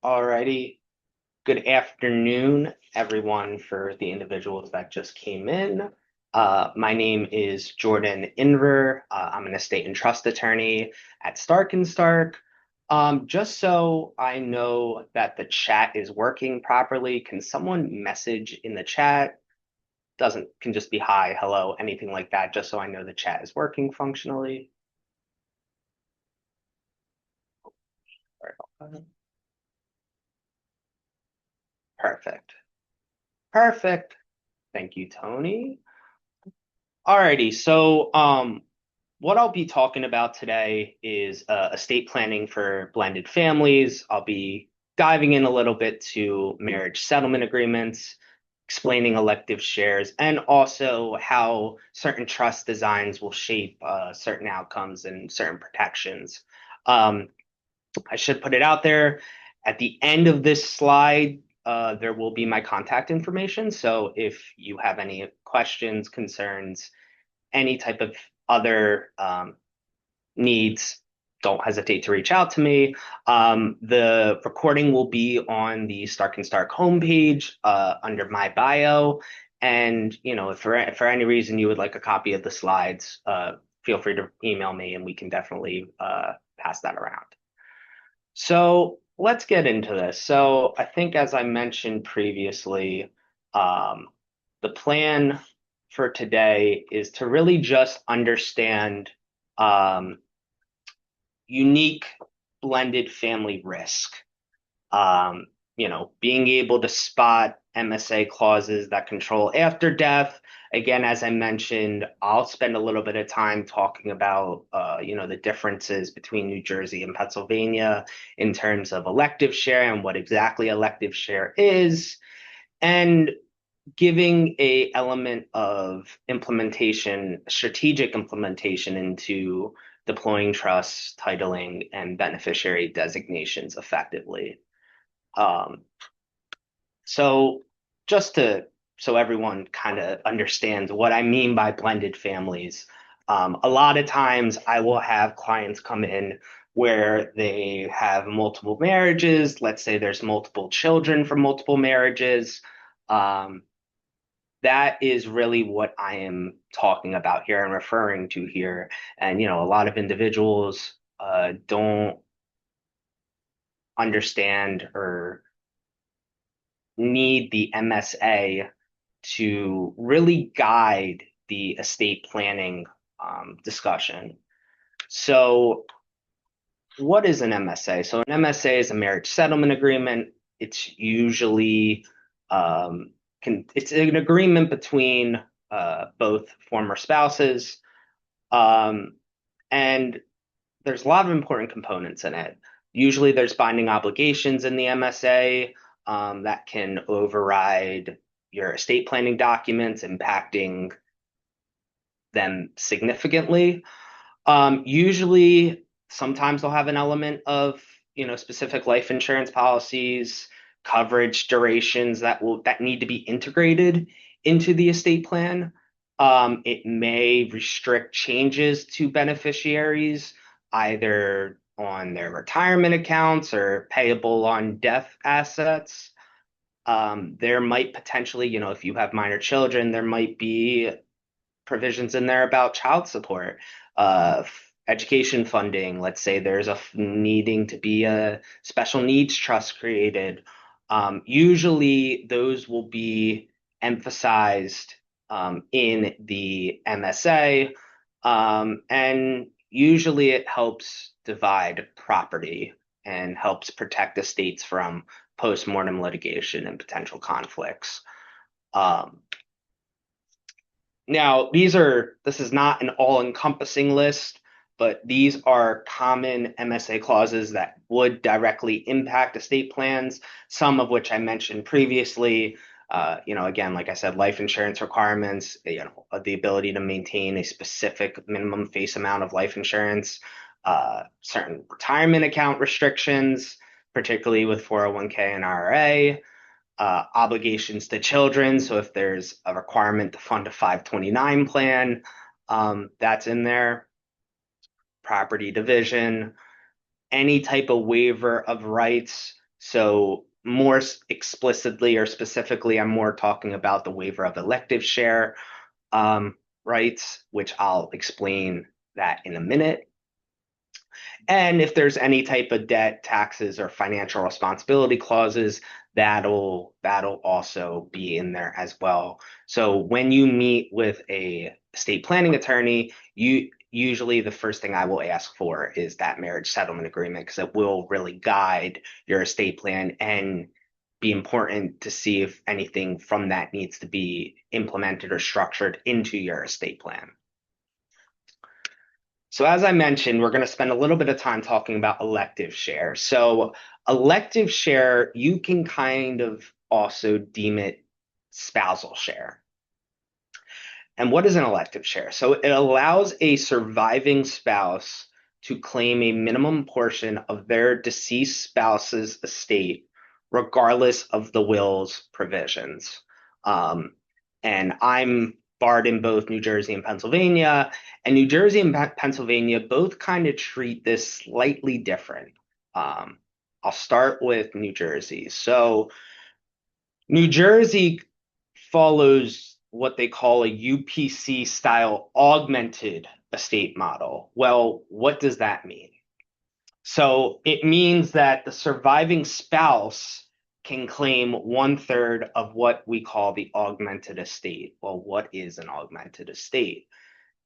Alrighty. Good afternoon, everyone, for the individuals that just came in. My name is Jordan Inver. I'm an estate and trust attorney at Stark and Stark. Just so I know that the chat is working properly, can someone message in the chat? Doesn't can just be hi, hello, anything like that, just so I know the chat is working functionally. Sorry about that. Perfect. Perfect. Thank you, Tony. Alrighty, so what I'll be talking about today is estate planning for blended families. I'll be diving in a little bit to marriage settlement agreements, explaining elective shares, and also how certain trust designs will shape certain outcomes and certain protections. Um, I should put it out there. At the end of this slide, there will be my contact information. So if you have any questions, concerns, any type of other needs, don't hesitate to reach out to me. The recording will be on the Stark and Stark homepage under my bio. And if for any reason you would like a copy of the slides, feel free to email me and we can definitely pass that around. So let's get into this. So I think as I mentioned previously, um, the plan for today is to really just understand um, unique blended family risk. Um, being able to spot MSA clauses that control after death. Again, as I mentioned, I'll spend a little bit of time talking about, the differences between New Jersey and Pennsylvania in terms of elective share and what exactly elective share is, and giving a element of implementation, strategic implementation into deploying trusts, titling, and beneficiary designations effectively. Um, so just to so everyone kind of understands what I mean by blended families, a lot of times I will have clients come in where they have multiple marriages. Let's say there's multiple children from multiple marriages. Um, that is really what I am talking about here and referring to here. And a lot of individuals don't understand or need the MSA to really guide the estate planning discussion. So, what is an MSA? So, an MSA is a marriage settlement agreement. It's usually it's an agreement between both former spouses, um, and there's a lot of important components in it. Usually, there's binding obligations in the MSA that can override your estate planning documents, impacting them significantly. Usually, sometimes they'll have an element of specific life insurance policies, coverage durations that need to be integrated into the estate plan. It may restrict changes to beneficiaries, either on their retirement accounts or payable on death assets. There might potentially, if you have minor children, there might be provisions in there about child support, education funding. Let's say there's needing to be a special needs trust created. Usually, those will be emphasized in the MSA, and usually it helps divide property and helps protect estates from post-mortem litigation and potential conflicts. Um, Now, this is not an all-encompassing list, but these are common MSA clauses that would directly impact estate plans, some of which I mentioned previously. Again, like I said, life insurance requirements, the ability to maintain a specific minimum face amount of life insurance, certain retirement account restrictions, particularly with 401k and IRA, obligations to children. So if there's a requirement to fund a 529 plan, that's in there. Property division, any type of waiver of rights. So more explicitly or specifically, I'm more talking about the waiver of elective share rights, which I'll explain that in a minute. And if there's any type of debt, taxes, or financial responsibility clauses, that'll also be in there as well. So when you meet with a estate planning attorney, you usually the first thing I will ask for is that marriage settlement agreement because it will really guide your estate plan and be important to see if anything from that needs to be implemented or structured into your estate plan. So as I mentioned, we're going to spend a little bit of time talking about elective share. So elective share, you can kind of also deem it spousal share. And what is an elective share? So it allows a surviving spouse to claim a minimum portion of their deceased spouse's estate, regardless of the will's provisions. Um, and I'm barred in both New Jersey and Pennsylvania. And New Jersey and Pennsylvania both kind of treat this slightly different. Um, I'll start with New Jersey. So New Jersey follows what they call a UPC style augmented estate model. Well, what does that mean? So it means that the surviving spouse can claim 1/3 of what we call the augmented estate. Well, what is an augmented estate?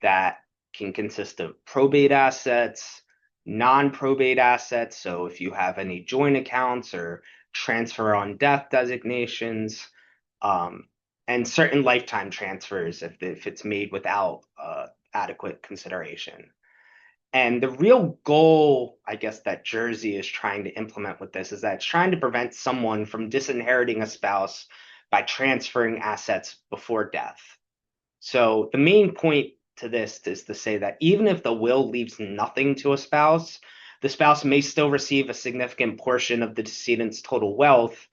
That can consist of probate assets, non-probate assets. So if you have any joint accounts or transfer on death designations, um, and certain lifetime transfers if it's made without adequate consideration. And the real goal, I guess, that Jersey is trying to implement with this is that it's trying to prevent someone from disinheriting a spouse by transferring assets before death. So the main point to this is to say that even if the will leaves nothing to a spouse, the spouse may still receive a significant portion of the decedent's total wealth,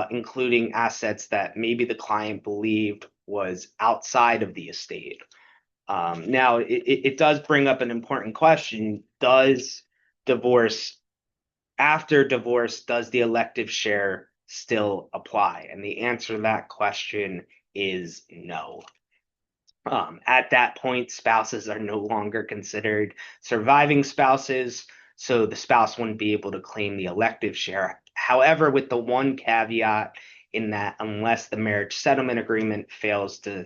including assets that maybe the client believed was outside of the estate. Now, it does bring up an important question. After divorce, does the elective share still apply? And the answer to that question is no. At that point, spouses are no longer considered surviving spouses, so the spouse wouldn't be able to claim the elective share. However, with the one caveat in that unless the marriage settlement agreement fails to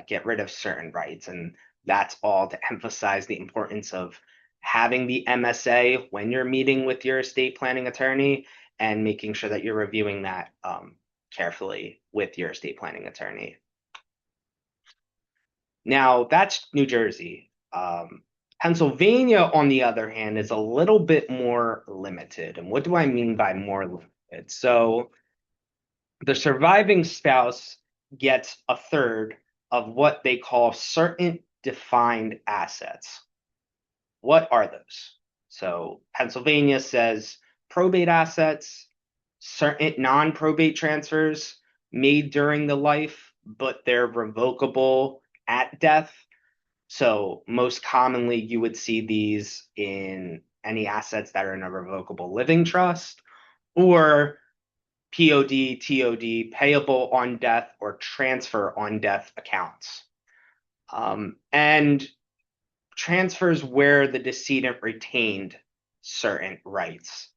get rid of certain rights, and that's all to emphasize the importance of having the MSA when you're meeting with your estate planning attorney and making sure that you're reviewing that carefully with your estate planning attorney. Now, that's New Jersey. Pennsylvania, on the other hand, is a little bit more limited. And what do I mean by more limited? So the surviving spouse gets 1/3 of what they call certain defined assets. What are those? So Pennsylvania says probate assets, certain non-probate transfers made during the life, but they're revocable at death. So most commonly, you would see these in any assets that are in a revocable living trust or POD, TOD, payable on death or transfer on death accounts. And transfers where the decedent retained certain rights.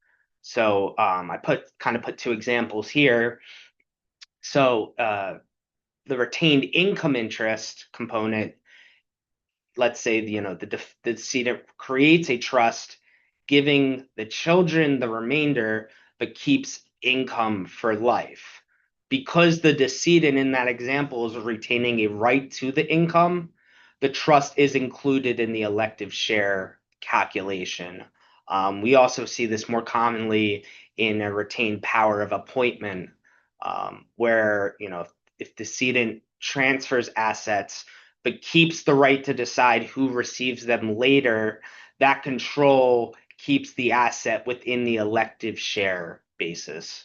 So I put two examples here. So the retained income interest component, let's say the decedent creates a trust giving the children the remainder but keeps income for life. Because the decedent in that example is retaining a right to the income, the trust is included in the elective share calculation. We also see this more commonly in a retained power of appointment, where if decedent transfers assets but keeps the right to decide who receives them later, that control keeps the asset within the elective share basis.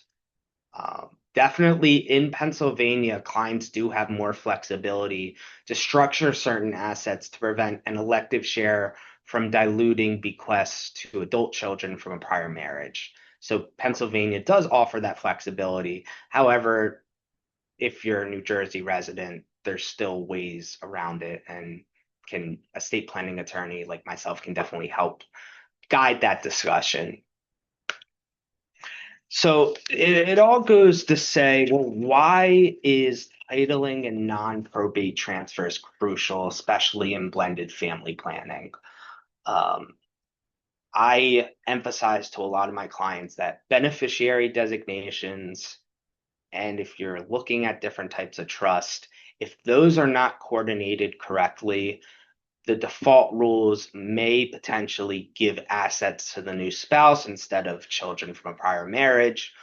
Definitely in Pennsylvania, clients do have more flexibility to structure certain assets to prevent an elective share from diluting bequests to adult children from a prior marriage. So Pennsylvania does offer that flexibility. However, if you're a New Jersey resident, there's still ways around it, and can a estate planning attorney like myself can definitely help guide that discussion. So it all goes to say, well, why is titling and non-probate transfers crucial, especially in blended family planning? Um, I emphasize to a lot of my clients that beneficiary designations, and if you're looking at different types of trust, if those are not coordinated correctly, the default rules may potentially give assets to the new spouse instead of children from a prior marriage,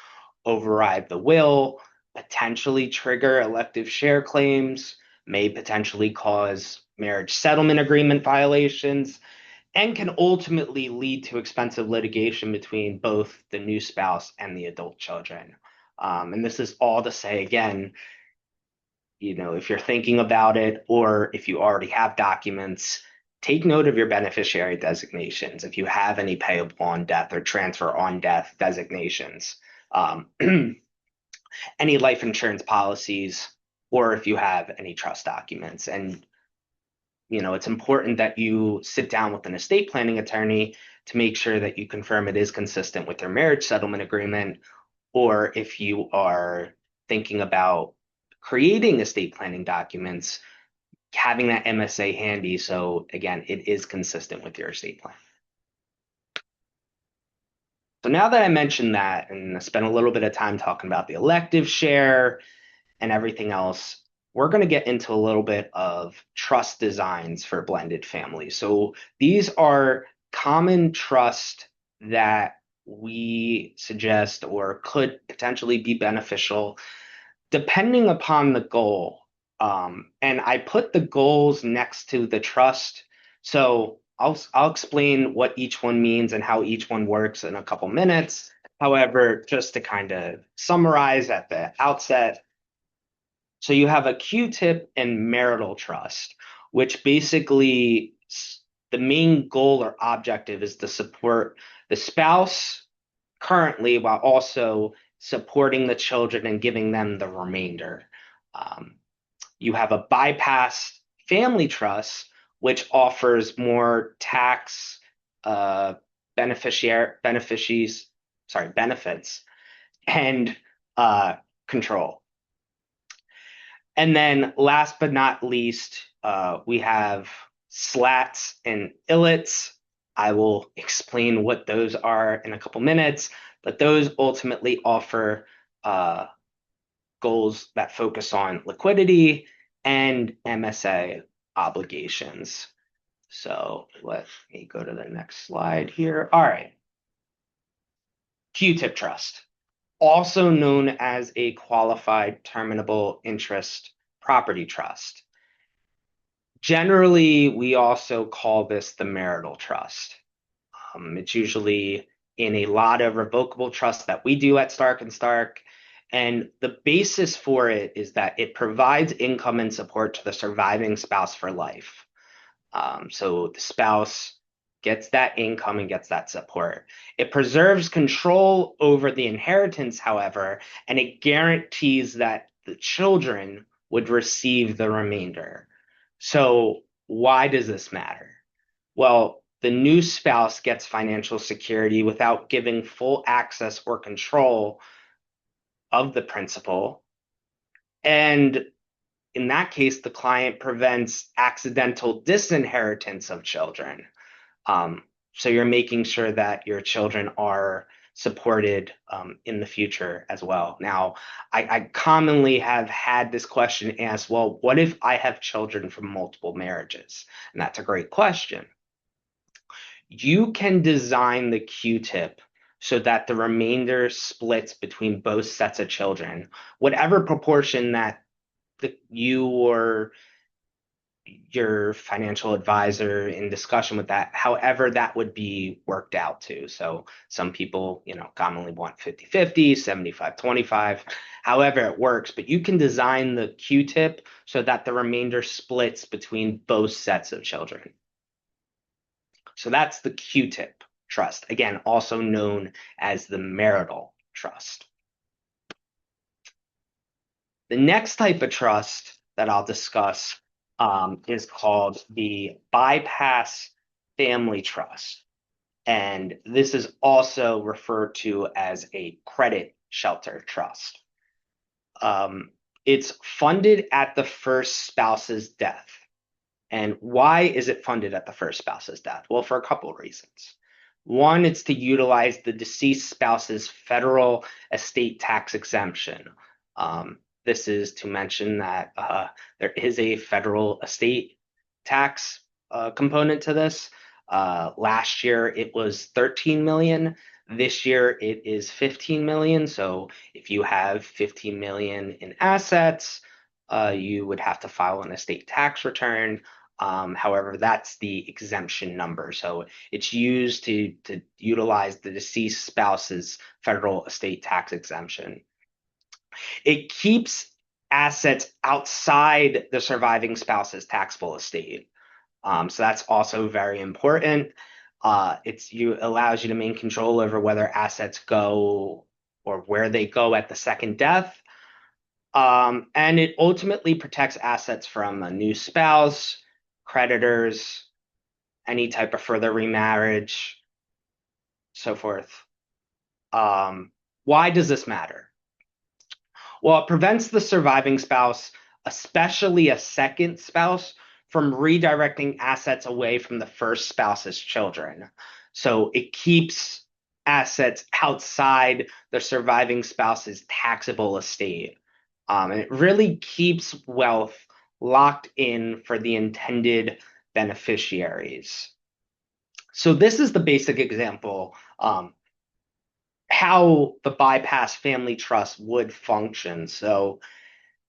override the will, potentially trigger elective share claims, may potentially cause marriage settlement agreement violations, and can ultimately lead to expensive litigation between both the new spouse and the adult children. And this is all to say, again, if you're thinking about it, or if you already have documents, take note of your beneficiary designations if you have any payable on death or transfer on death designations, um, any life insurance policies, or if you have any trust documents. And it's important that you sit down with an estate planning attorney to make sure that you confirm it is consistent with your marriage settlement agreement, or if you are thinking about creating estate planning documents, having that MSA handy. So again, it is consistent with your estate plan. So now that I mentioned that and I spent a little bit of time talking about the elective share and everything else, we're going to get into a little bit of trust designs for blended families. So these are common trust that we suggest or could potentially be beneficial depending upon the goal. And I put the goals next to the trust. So I'll explain what each one means and how each one works in a couple minutes. However, just to kind of summarize at the outset, so you have a Q-tip and marital trust, which basically the main goal or objective is to support the spouse currently while also supporting the children and giving them the remainder. Um, you have a bypass family trust, which offers more tax beneficiaries, sorry, benefits and control. And then last but not least, we have slats and illets. I will explain what those are in a couple minutes, but those ultimately offer goals that focus on liquidity and MSA obligations. So let me go to the next slide here. All right. Q-tip trust, also known as a qualified terminable interest property trust. Generally, we also call this the marital trust. It's usually in a lot of revocable trusts that we do at Stark and Stark. And the basis for it is that it provides income and support to the surviving spouse for life. So the spouse gets that income and gets that support. It preserves control over the inheritance, however, and it guarantees that the children would receive the remainder. So why does this matter? Well, the new spouse gets financial security without giving full access or control of the principal. And in that case, the client prevents accidental disinheritance of children. So you're making sure that your children are supported in the future as well. Now, I commonly have had this question asked, well, what if I have children from multiple marriages? And that's a great question. You can design the Q-tip so that the remainder splits between both sets of children, whatever proportion that you or your financial advisor in discussion with that, however that would be worked out to. So some people, commonly want 50-50, 75-25, however it works, but you can design the Q-tip so that the remainder splits between both sets of children. So that's the Q-tip. trust, again, also known as the marital trust. The next type of trust that I'll discuss is called the bypass family trust. And this is also referred to as a credit shelter trust. It's funded at the first spouse's death. And why is it funded at the first spouse's death? Well, for a couple of reasons. One, it's to utilize the deceased spouse's federal estate tax exemption. This is to mention that there is a federal estate tax component to this. Last year it was 13 million. This year it is 15 million. So if you have 15 million in assets, you would have to file an estate tax return. However, that's the exemption number. So it's used to utilize the deceased spouse's federal estate tax exemption. It keeps assets outside the surviving spouse's taxable estate. So that's also very important. Allows you to maintain control over whether assets go or where they go at the second death. And it ultimately protects assets from a new spouse, creditors, any type of further remarriage, so forth. Why does this matter? Well, it prevents the surviving spouse, especially a second spouse, from redirecting assets away from the first spouse's children. So it keeps assets outside the surviving spouse's taxable estate. And it really keeps wealth locked in for the intended beneficiaries. So this is the basic example how the bypass family trust would function. So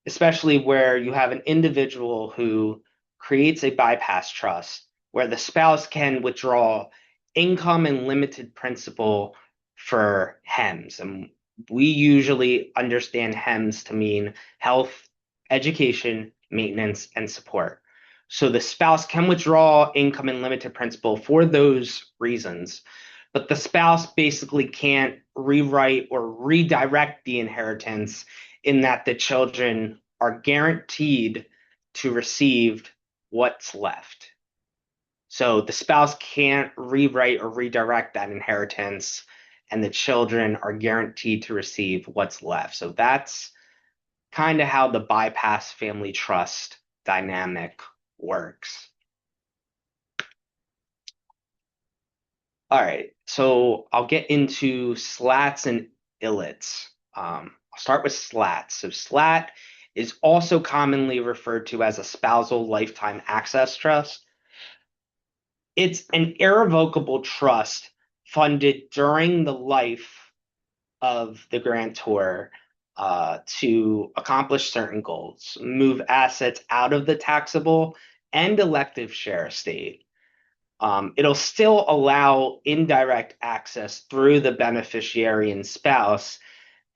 especially where you have an individual who creates a bypass trust where the spouse can withdraw income and limited principal for HEMS. And we usually understand HEMS to mean health, education, maintenance, and support. So the spouse can withdraw income and limited principal for those reasons, but the spouse basically can't rewrite or redirect the inheritance in that the children are guaranteed to receive what's left. So the spouse can't rewrite or redirect that inheritance, and the children are guaranteed to receive what's left. So that's kind of how the bypass family trust dynamic works. All right, so I'll get into slats and illets. I'll start with slats. So slat is also commonly referred to as a spousal lifetime access trust. It's an irrevocable trust funded during the life of the grantor to accomplish certain goals, move assets out of the taxable and elective share estate. It'll still allow indirect access through the beneficiary and spouse,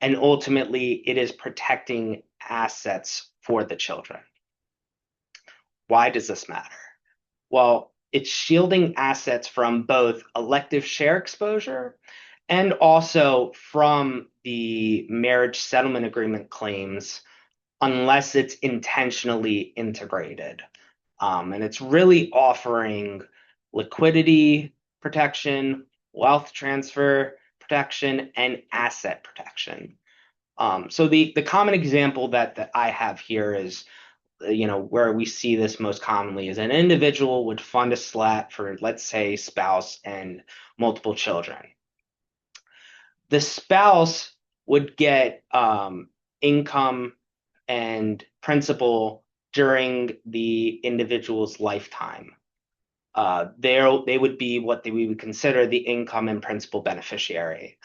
and ultimately it is protecting assets for the children. Why does this matter? Well, it's shielding assets from both elective share exposure and also from the marriage settlement agreement claims unless it's intentionally integrated. And it's really offering liquidity protection, wealth transfer protection, and asset protection. So the common example that I have here is, where we see this most commonly is an individual would fund a slat for, let's say, spouse and multiple children. The spouse would get income and principal during the individual's lifetime. They would be what we would consider the income and principal beneficiary.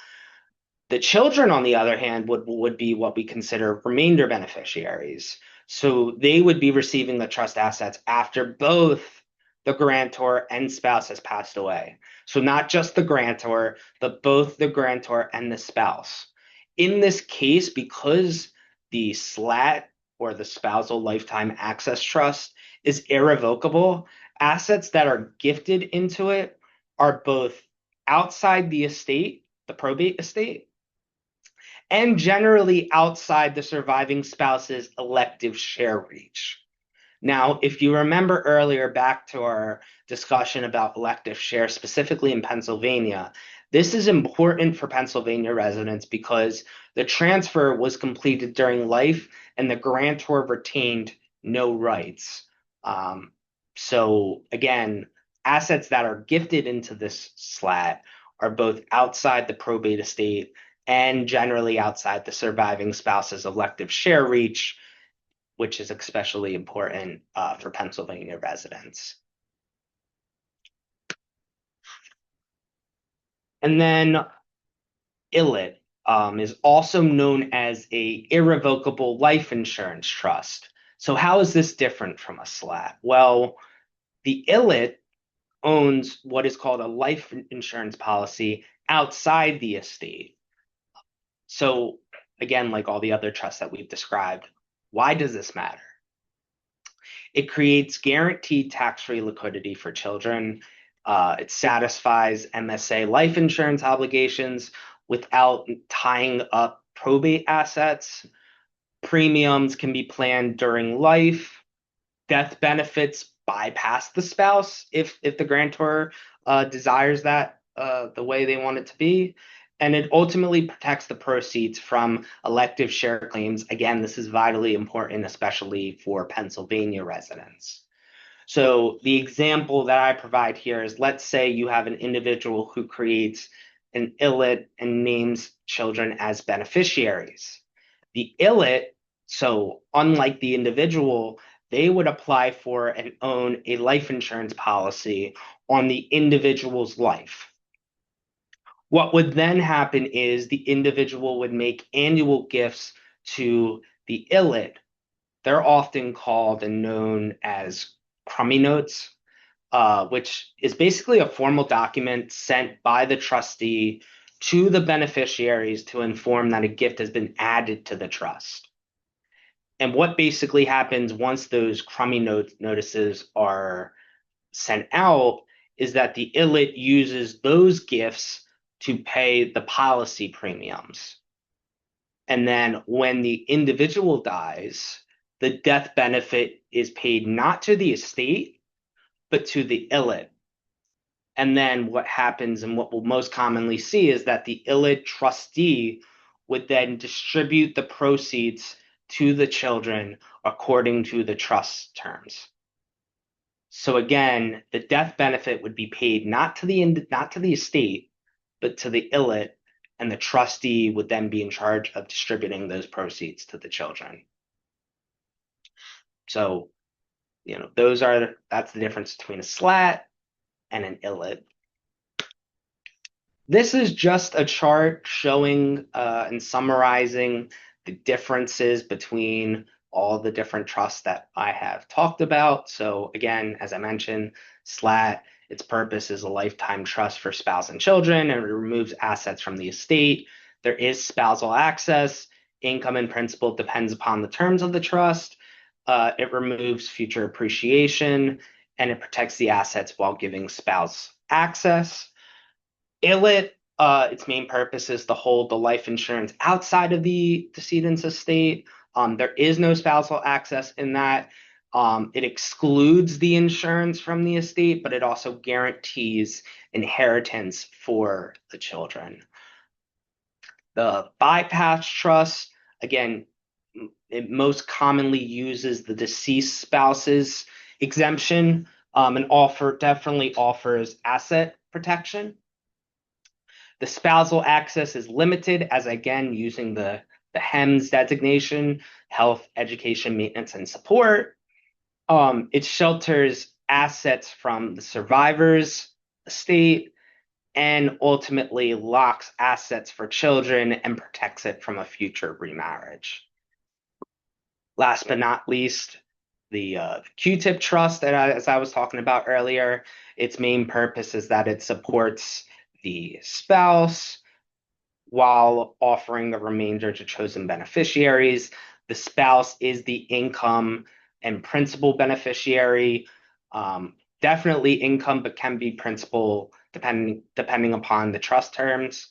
The children, on the other hand, would be what we consider remainder beneficiaries. So they would be receiving the trust assets after both the grantor and spouse has passed away. So not just the grantor, but both the grantor and the spouse. In this case, because the SLAT or the spousal lifetime access trust is irrevocable, assets that are gifted into it are both outside the estate, the probate estate, and generally outside the surviving spouse's elective share reach. Now, if you remember earlier back to our discussion about elective share, specifically in Pennsylvania, this is important for Pennsylvania residents because the transfer was completed during life and the grantor retained no rights. Um, so again, assets that are gifted into this slat are both outside the probate estate and generally outside the surviving spouse's elective share reach, which is especially important for Pennsylvania residents. And then ILIT is also known as a irrevocable life insurance trust. So how is this different from a SLAT? Well, the ILIT owns what is called a life insurance policy outside the estate. So again, like all the other trusts that we've described, why does this matter? It creates guaranteed tax-free liquidity for children. It satisfies MSA life insurance obligations without tying up probate assets. Premiums can be planned during life. Death benefits bypass the spouse if the grantor desires that the way they want it to be. And it ultimately protects the proceeds from elective share claims. Again, this is vitally important, especially for Pennsylvania residents. So the example that I provide here is, let's say you have an individual who creates an ILIT and names children as beneficiaries. The ILIT, so unlike the individual, they would apply for and own a life insurance policy on the individual's life. What would then happen is the individual would make annual gifts to the ILIT. They're often called and known as crummy notes, which is basically a formal document sent by the trustee to the beneficiaries to inform that a gift has been added to the trust. And what basically happens once those crummy notices are sent out is that the ILIT uses those gifts to pay the policy premiums. And then when the individual dies, the death benefit is paid not to the estate, but to the ILIT. And then what happens and what we'll most commonly see is that the ILIT trustee would then distribute the proceeds to the children according to the trust terms. So again, the death benefit would be paid not to the estate, but to the ILIT, and the trustee would then be in charge of distributing those proceeds to the children. So, that's the difference between a SLAT and an ILIT. This is just a chart showing and summarizing the differences between all the different trusts that I have talked about. So again, as I mentioned, SLAT, its purpose is a lifetime trust for spouse and children, and it removes assets from the estate. There is spousal access. Income and principal depends upon the terms of the trust. It removes future appreciation, and it protects the assets while giving spouse access. ILIT, its main purpose is to hold the life insurance outside of the decedent's estate. There is no spousal access in that. It excludes the insurance from the estate, but it also guarantees inheritance for the children. The bypass trust, again, it most commonly uses the deceased spouse's exemption, and definitely offers asset protection. The spousal access is limited, as again, using the HEMS designation, health, education, maintenance, and support. It shelters assets from the survivor's estate and ultimately locks assets for children and protects it from a future remarriage. Last but not least, the Q-tip trust as I was talking about earlier, its main purpose is that it supports the spouse while offering the remainder to chosen beneficiaries. The spouse is the income and principal beneficiary. Definitely income, but can be principal depending upon the trust terms.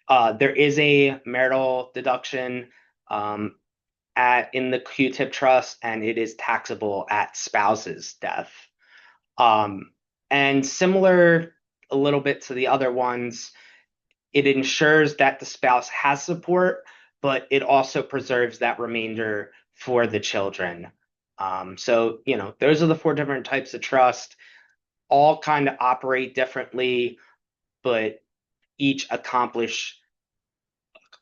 There is a marital deduction um, in the Q-tip trust, and it is taxable at spouse's death. Um, and similar a little bit to the other ones, it ensures that the spouse has support, but it also preserves that remainder for the children. So, those are the four different types of trust, all kind of operate differently, but each accomplish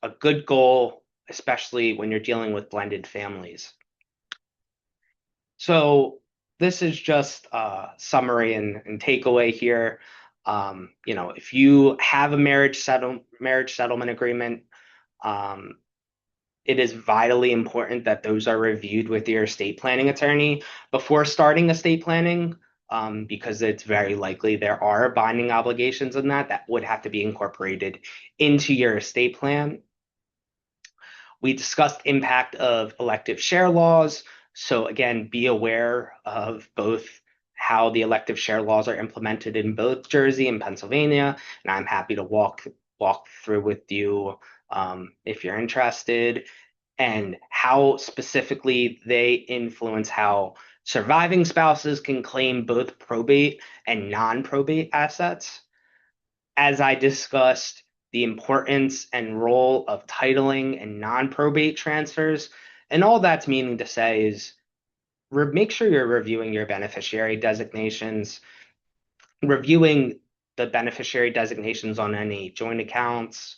a good goal, especially when you're dealing with blended families. So this is just a summary and takeaway here. If you have a marriage settlement agreement, um, it is vitally important that those are reviewed with your estate planning attorney before starting estate planning, because it's very likely there are binding obligations in that would have to be incorporated into your estate plan. We discussed impact of elective share laws. So again, be aware of both how the elective share laws are implemented in both Jersey and Pennsylvania, and I'm happy to walk through with you if you're interested, and how specifically they influence how surviving spouses can claim both probate and non-probate assets. As I discussed, the importance and role of titling and non-probate transfers. And all that's meaning to say is make sure you're reviewing your beneficiary designations, reviewing the beneficiary designations on any joint accounts,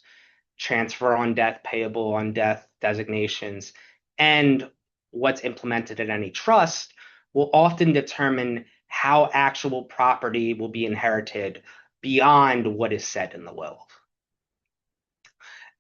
transfer on death, payable on death designations, and what's implemented in any trust will often determine how actual property will be inherited beyond what is said in the will.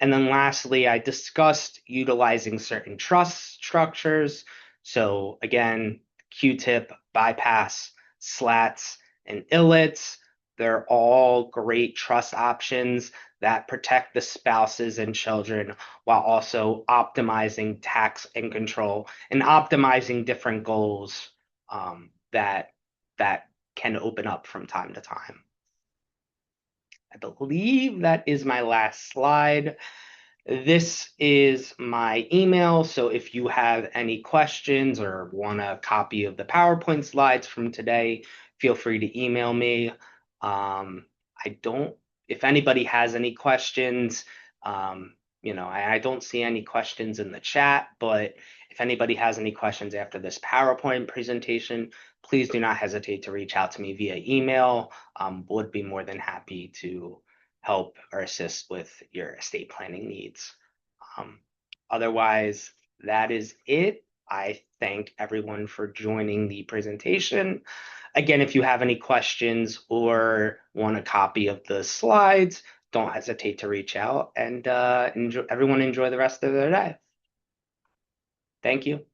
And then lastly, I discussed utilizing certain trust structures. So again, Q-tip, bypass, slats, and illets. They're all great trust options that protect the spouses and children while also optimizing tax and control and optimizing different goals that can open up from time to time. I believe that is my last slide. This is my email, so if you have any questions or want a copy of the PowerPoint slides from today, feel free to email me. I don't, if anybody has any questions, I don't see any questions in the chat, but if anybody has any questions after this PowerPoint presentation, please do not hesitate to reach out to me via email. Would be more than happy to help or assist with your estate planning needs. Otherwise, that is it. I thank everyone for joining the presentation. Again, if you have any questions or want a copy of the slides, don't hesitate to reach out, and everyone enjoy the rest of their day. Thank you.